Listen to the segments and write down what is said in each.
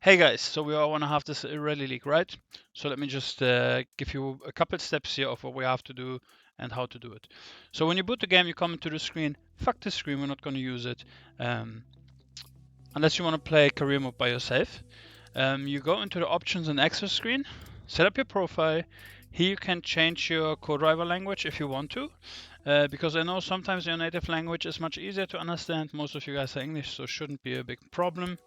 Hey guys, so we all want to have this rally league, right? So let me just give you a couple steps here of what we have to do and how to do it. So when you boot the game, you come into the screen. Fuck this screen, we're not going to use it. Um, Unless you want to play career mode by yourself. You go into the options and access screen, set up your profile. Here you can change your co-driver language if you want to. Because I know sometimes your native language is much easier to understand. Most of you guys are English, so it shouldn't be a big problem.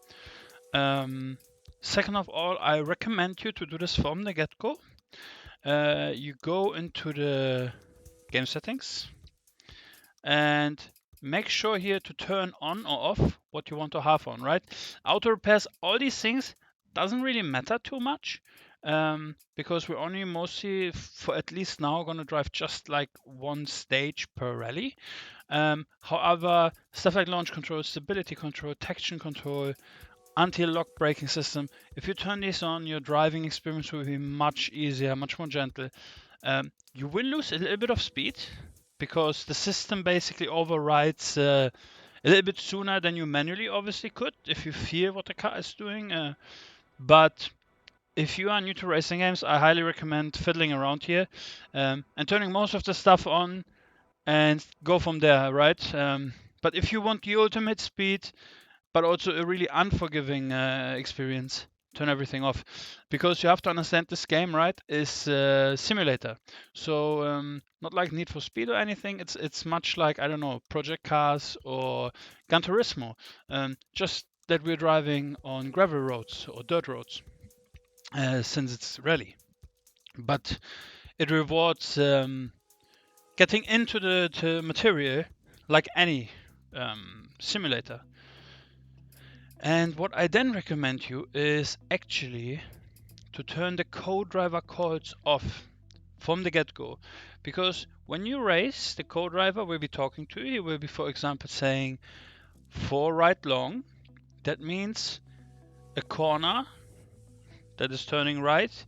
Second of all, I recommend you to do this from the get-go. You go into the game settings and make sure here to turn on or off what you want to have on, right? Auto repairs, all these things doesn't really matter too much because we're only mostly, for at least now, going to drive just like one stage per rally. However, stuff like launch control, stability control, traction control, anti-lock braking system. If you turn this on, your driving experience will be much easier, much more gentle. You will lose a little bit of speed because the system basically overrides a little bit sooner than you manually obviously could if you feel what the car is doing. But if you are new to racing games, I highly recommend fiddling around here and turning most of the stuff on and go from there, right? But if you want the ultimate speed, but also a really unforgiving experience. Turn everything off, because you have to understand this game, right? Is simulator, so not like Need for Speed or anything. It's much like, I don't know, Project Cars or Gran Turismo, just that we're driving on gravel roads or dirt roads, since it's rally. But it rewards getting into the material like any simulator. And what I then recommend you is actually to turn the co-driver calls off from the get-go. Because when you race, the co-driver will be talking to you. He will be, for example, saying 4 right long. That means a corner that is turning right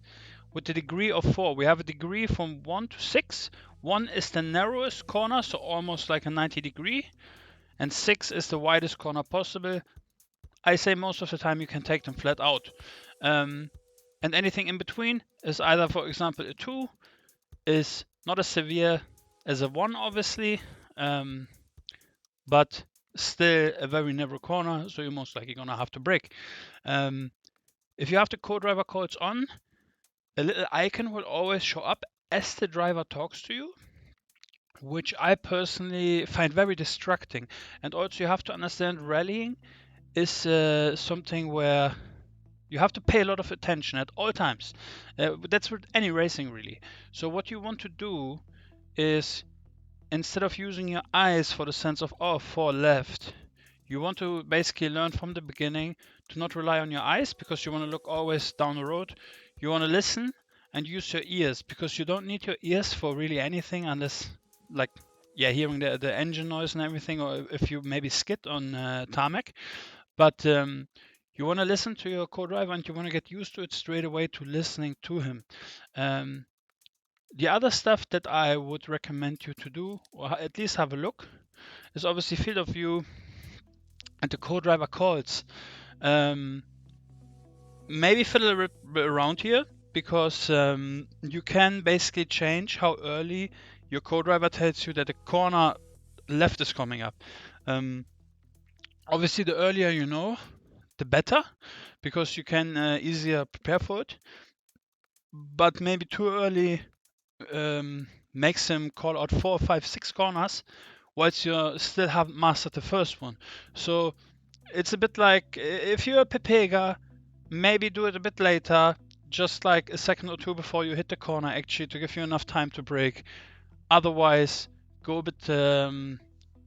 with the degree of 4. We have a degree from 1 to 6. 1 is the narrowest corner, so almost like a 90 degree. And 6 is the widest corner possible. I say most of the time you can take them flat out. And anything in between is either, for example, a 2 is not as severe as a 1, obviously, but still a very narrow corner, so you're most likely going to have to brake. If you have the co-driver calls on, a little icon will always show up as the driver talks to you, which I personally find very distracting. And also you have to understand rallying is something where you have to pay a lot of attention at all times. That's with any racing, really. So what you want to do is, instead of using your eyes for the sense of, oh, 4 left, you want to basically learn from the beginning to not rely on your eyes, because you want to look always down the road. You want to listen and use your ears, because you don't need your ears for really anything unless, like, yeah, hearing the engine noise and everything, or if you maybe skid on tarmac. But you want to listen to your co-driver, and you want to get used to it straight away, to listening to him. Um, the other stuff that I would recommend you to do, or at least have a look, is obviously field of view and the co-driver calls. Maybe fiddle a bit around here, because you can basically change how early your co-driver tells you that the corner left is coming up. Obviously, the earlier you know, the better, because you can easier prepare for it. But maybe too early makes him call out 4, 5, 6 corners, whilst you still haven't mastered the first one. So it's a bit like, if you're a Pepega, maybe do it a bit later, just like a second or two before you hit the corner, actually, to give you enough time to brake. Otherwise, go a bit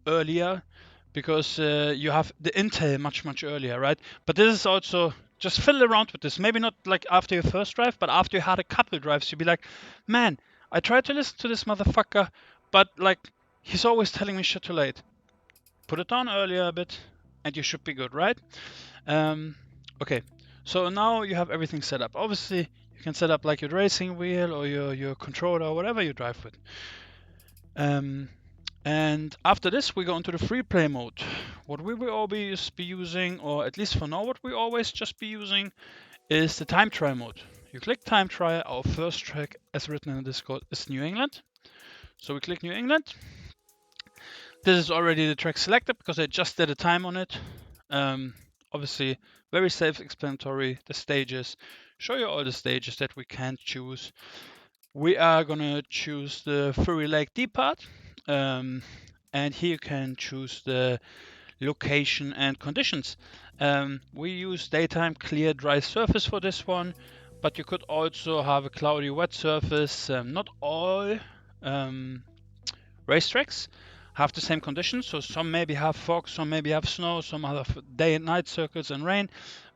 earlier, because you have the intel much earlier, right? But this is also, just fiddle around with this. Maybe not like after your first drive, but after you had a couple drives, you'd be like, man, I tried to listen to this motherfucker, but like, he's always telling me shit too late. Put it down earlier a bit, and you should be good, right? Okay, so now you have everything set up. Obviously, you can set up like your racing wheel or your controller or whatever you drive with. And after this, we go into the free play mode. What we will always be using, or at least for now, what we always just be using, is the time trial mode. You click time trial. Our first track, as written in the Discord, is New England. So we click New England. This is already the track selected because I just did a time on it. Obviously, very self-explanatory. The stages show you all the stages that we can choose. We are gonna choose the Furry Lake D part, and here you can choose the location and conditions. We use daytime clear dry surface for this one, but you could also have a cloudy wet surface. Not all racetracks have the same conditions, so some maybe have fog, some maybe have snow, some have day and night circuits and rain,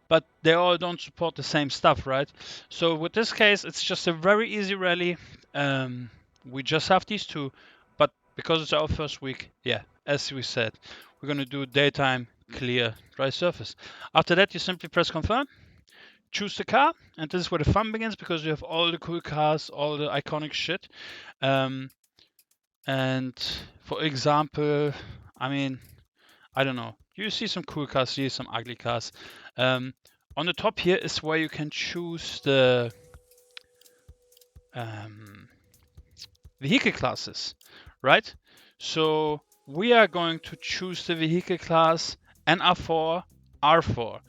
but they all don't support the same stuff, right? So with this case, it's just a very easy rally. We just have these two, but because it's our first week, yeah, as we said, we're gonna do daytime clear dry surface. After that, you simply press confirm, choose the car, and this is where the fun begins because you have all the cool cars, all the iconic shit. And for example, I mean, I don't know. You see some cool cars, see some ugly cars. On the top here is where you can choose the vehicle classes, right? So we are going to choose the vehicle class NR4, R4.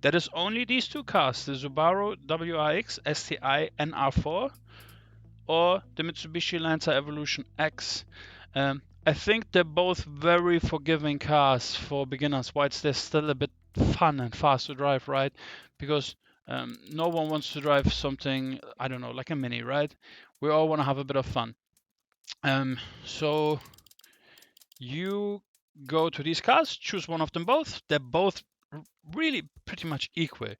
That is only these two cars, the Subaru WRX STI NR4 or the Mitsubishi Lancer Evolution X. I think they're both very forgiving cars for beginners. Whilst they're still a bit fun and fast to drive, right? Because no one wants to drive something, I don't know, like a Mini, right? We all want to have a bit of fun. So you go to these cars, choose one of them both. They're both really pretty much equal.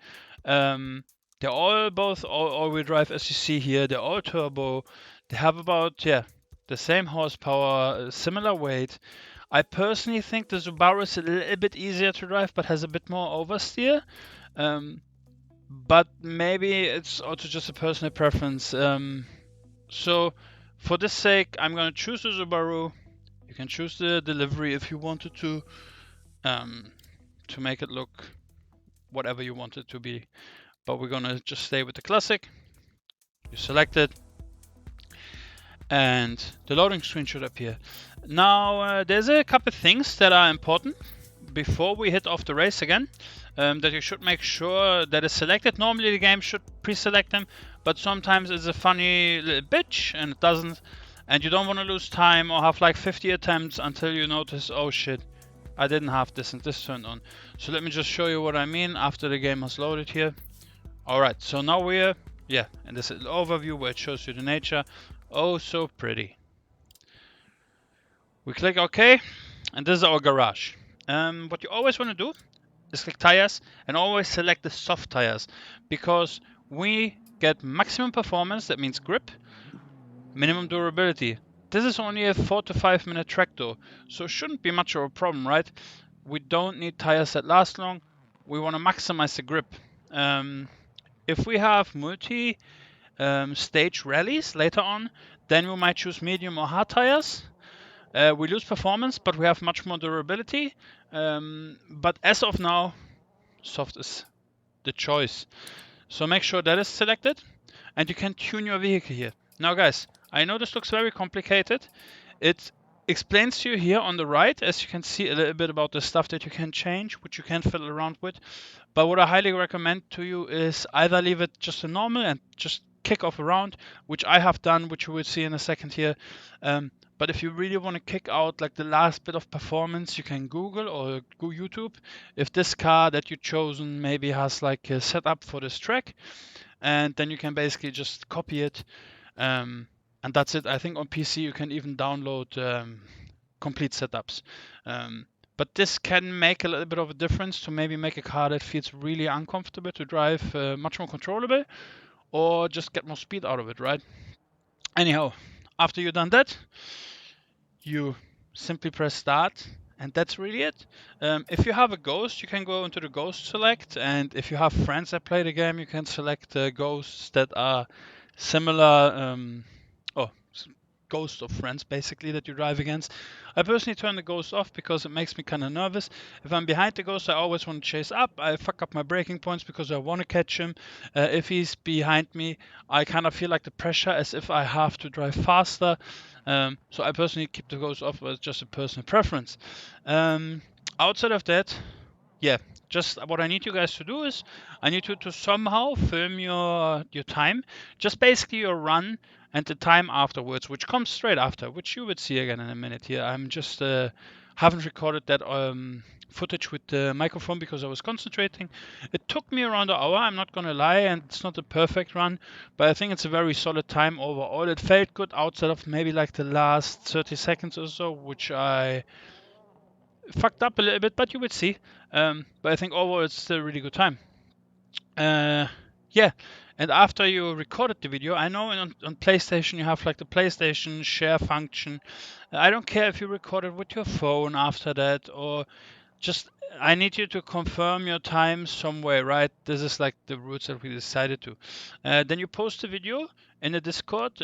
They're all both all-wheel drive, as you see here. They're all turbo. They have about the same horsepower, similar weight. I personally think the Subaru is a little bit easier to drive, but has a bit more oversteer. But maybe it's also just a personal preference. So for this sake, I'm gonna choose the Subaru. You can choose the delivery if you wanted to make it look whatever you want it to be. But we're gonna just stay with the classic. You select it, and the loading screen should appear. Now there's a couple things that are important before we hit off the race again, that you should make sure that is selected. Normally the game should pre-select them, but sometimes it's a funny little bitch and it doesn't, and you don't want to lose time or have like 50 attempts until you notice, oh shit, I didn't have this and this turned on. So let me just show you what I mean after the game has loaded here. Alright, so now we're in this little overview where it shows you the nature. Oh, so pretty. We click OK, and this is our garage. What you always want to do is click tires and always select the soft tires, because we get maximum performance, that means grip, minimum durability. This is only a 4 to 5 minute track though, so it shouldn't be much of a problem, right? We don't need tires that last long. We want to maximize the grip. If we have multi stage rallies later on, then we might choose medium or hard tires. We lose performance, but we have much more durability. But as of now, soft is the choice. So make sure that is selected, and you can tune your vehicle here. Now guys, I know this looks very complicated. It explains to you here on the right, as you can see, a little bit about the stuff that you can change, which you can fiddle around with. But what I highly recommend to you is either leave it just a normal and just kick off around, which I have done, which you will see in a second here. But if you really want to kick out like the last bit of performance, you can Google or go YouTube if this car that you've chosen maybe has like a setup for this track, and then you can basically just copy it, and that's it. I think on PC you can even download complete setups. But this can make a little bit of a difference to maybe make a car that feels really uncomfortable to drive much more controllable, or just get more speed out of it, right? Anyhow, after you've done that, you simply press start, and that's really it. If you have a ghost, you can go into the ghost select, and if you have friends that play the game, you can select ghosts that are similar, ghost of friends basically that you drive against. I personally turn the ghost off because it makes me kind of nervous. If I'm behind the ghost, I always want to chase up. I fuck up my braking points because I want to catch him. If he's behind me, I kind of feel like the pressure as if I have to drive faster. So I personally keep the ghost off, but it's just a personal preference. Outside of that, yeah, just what I need you guys to do is I need you to somehow film your time, just basically your run and the time afterwards, which comes straight after, which you would see again in a minute here. I'm just haven't recorded that footage with the microphone because I was concentrating. It took me around an hour, I'm not gonna lie, and it's not a perfect run, but I think it's a very solid time overall. It felt good outside of maybe like the last 30 seconds or so, which I fucked up a little bit, but you would see. But I think overall it's still a really good time. Yeah, and after you recorded the video, I know on PlayStation you have like the PlayStation share function. I don't care if you record it with your phone after that, or just I need you to confirm your time somewhere, right? This is like the routes that we decided to. Then you post the video in the Discord,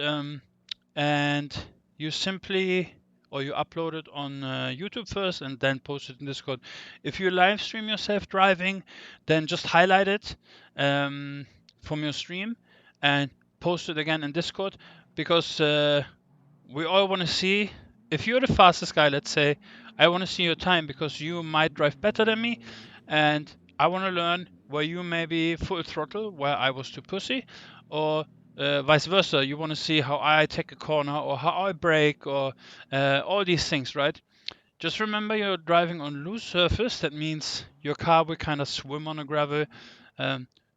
and you simply or you upload it on YouTube first and then post it in Discord. If you live stream yourself driving, then just highlight it from your stream and post it again in Discord, because we all want to see, if you're the fastest guy, let's say, I want to see your time because you might drive better than me, and I want to learn where you may be full throttle, where I was too pussy, or vice versa. You want to see how I take a corner or how I brake, or all these things, right? Just remember you're driving on loose surface. That means your car will kind of swim on a gravel.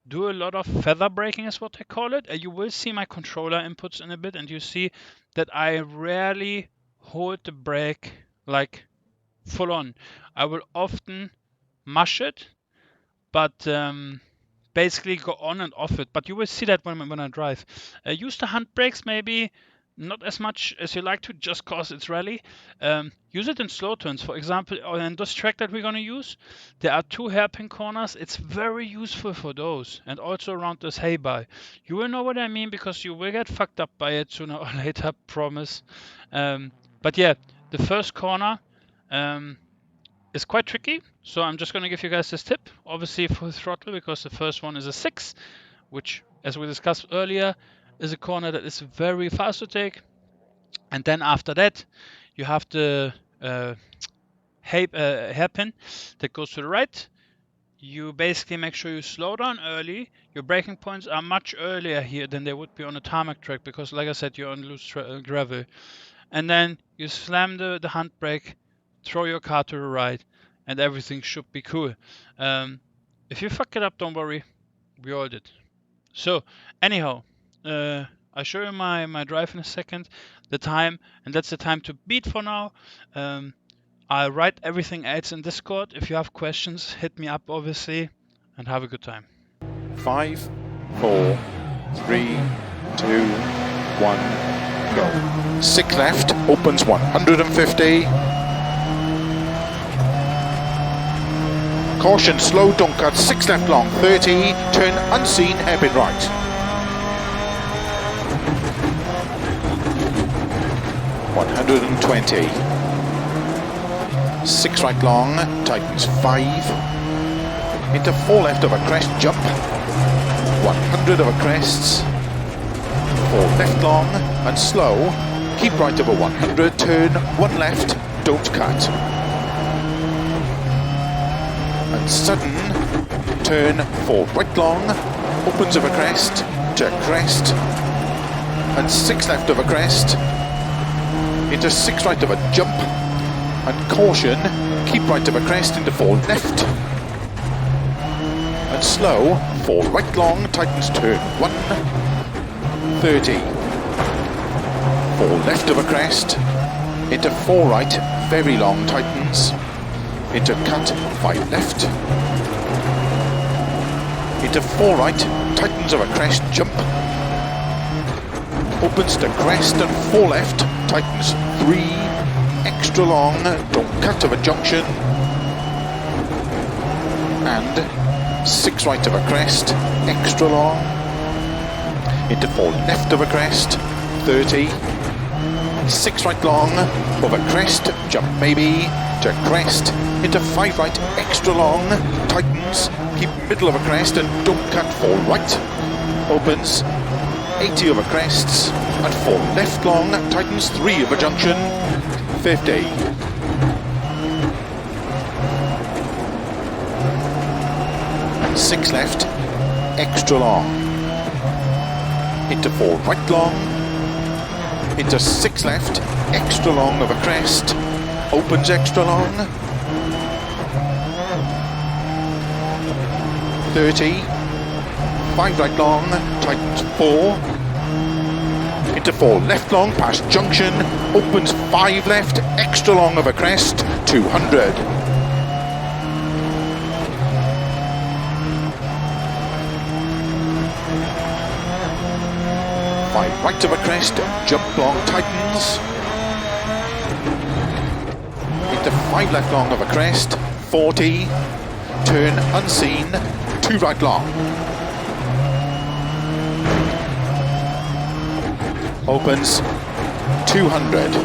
Do a lot of feather braking is what I call it. You will see my controller inputs in a bit, and you see that I rarely hold the brake like full on. I will often mush it, but basically go on and off it. But you will see that when I drive. Use the hand brakes maybe not as much as you like to, just cause it's rally. Use it in slow turns. For example, on this track that we're gonna use, there are 2 hairpin corners. It's very useful for those, and also around this hay-bye. You will know what I mean because you will get fucked up by it sooner or later, promise. But yeah, the first corner is quite tricky, so I'm just going to give you guys this tip. Obviously full throttle, because the first one is a 6, which, as we discussed earlier, is a corner that is very fast to take. And then after that, you have the hairpin that goes to the right. You basically make sure you slow down early. Your braking points are much earlier here than they would be on a tarmac track, because like I said, you're on loose gravel. And then you slam the handbrake, throw your car to the right, and everything should be cool. If you fuck it up, don't worry, we all did. So anyhow, I'll show you my drive in a second, the time, and that's the time to beat for now. I'll write everything else in Discord. If you have questions, hit me up obviously, and have a good time. 5, 4, 3, 2, 1, go. 6 left, opens 150. Caution, slow, don't cut, 6 left long, 30, turn unseen, hairpin right. (120). 6 right long, tightens 5. Into 4 left of a crest, jump. 100 of a crests. 4 left long and slow. Keep right over 100, turn 1 left, don't cut. And sudden, turn 4 right long, opens of a crest, to crest, and 6 left of a crest, into 6 right of a jump, and caution, keep right of a crest into 4 left, and slow, 4 right long, tightens turn 1, 30, 4 left of a crest, into 4 right, very long, tightens, into cut, 5 left, into 4 right, tightens of a crest, jump, opens to crest and 4 left, tightens 3, extra long, don't cut of a junction, and 6 right of a crest, extra long, into 4 left of a crest, 30, 6 right long, over crest, jump maybe, to crest, into 5 right, extra long, tightens, keep middle of a crest and don't cut 4 right, opens, 80 over crests, and 4 left long, tightens 3 over junction, 50. And 6 left, extra long, into 4 right long, into 6 left, extra long over crest, opens extra long, 30, 5 right long, tightens 4, into 4 left long, past junction, opens 5 left, extra long over crest, 200. 5 right over crest, jump long, tightens, into 5 left long over crest, 40, turn unseen, 2 right long, opens 200,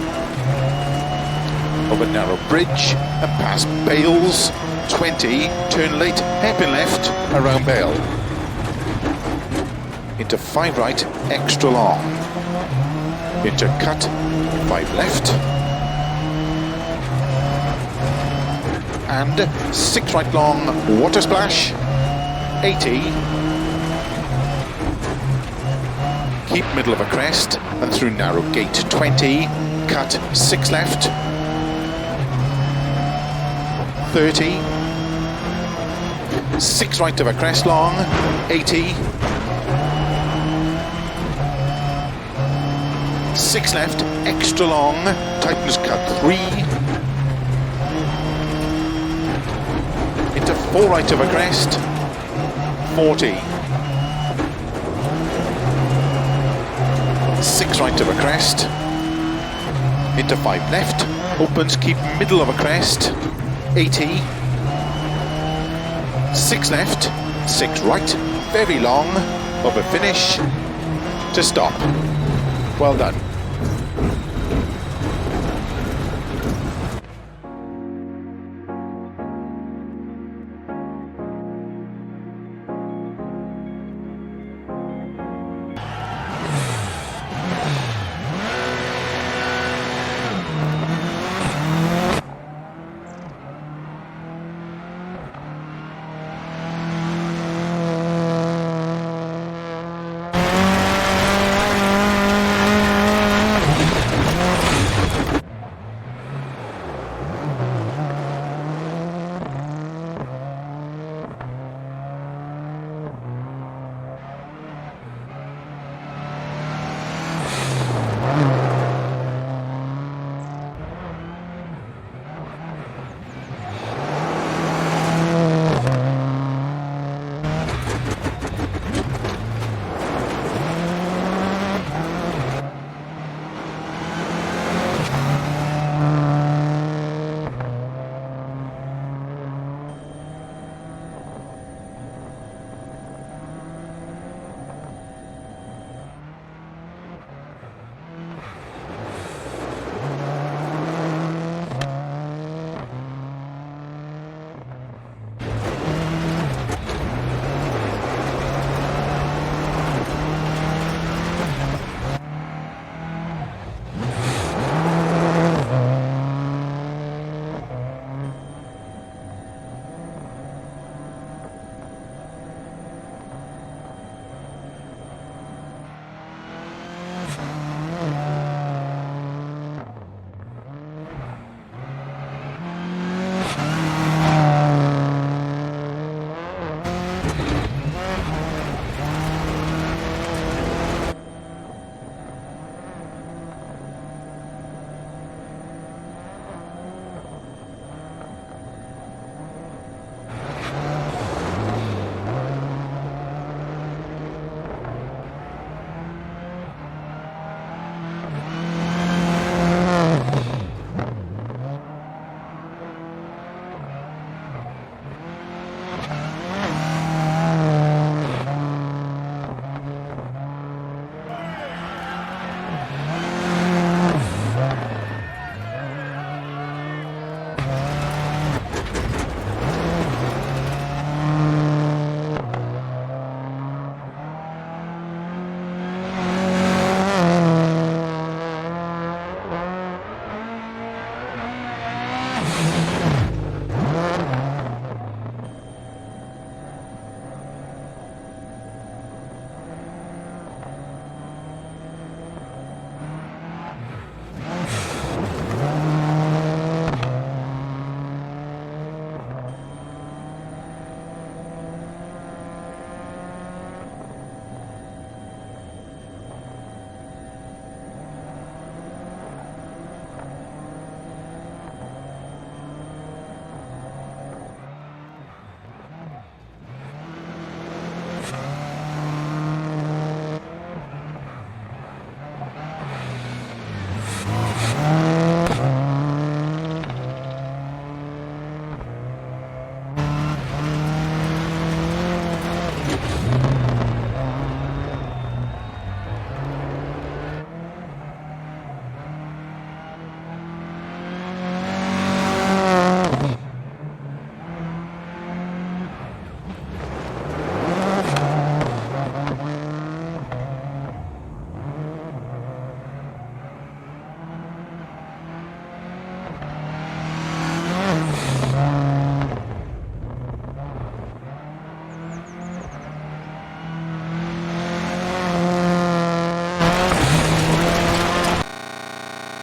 over narrow bridge and past Bales, 20, turn late, hairpin left, around Bale, into 5 right, extra long, into cut, 5 left, and 6 right long, water splash, 80, keep middle of a crest and through narrow gate, 20, cut 6 left, 30, 6 right of a crest long, 80, 6 left, extra long, tightens cut 3, into 4 right of a crest, 40, 6 right of a crest, into 5 left, opens, keep middle of a crest, 80, 6 left, 6 right, very long, over finish, to stop. Well done.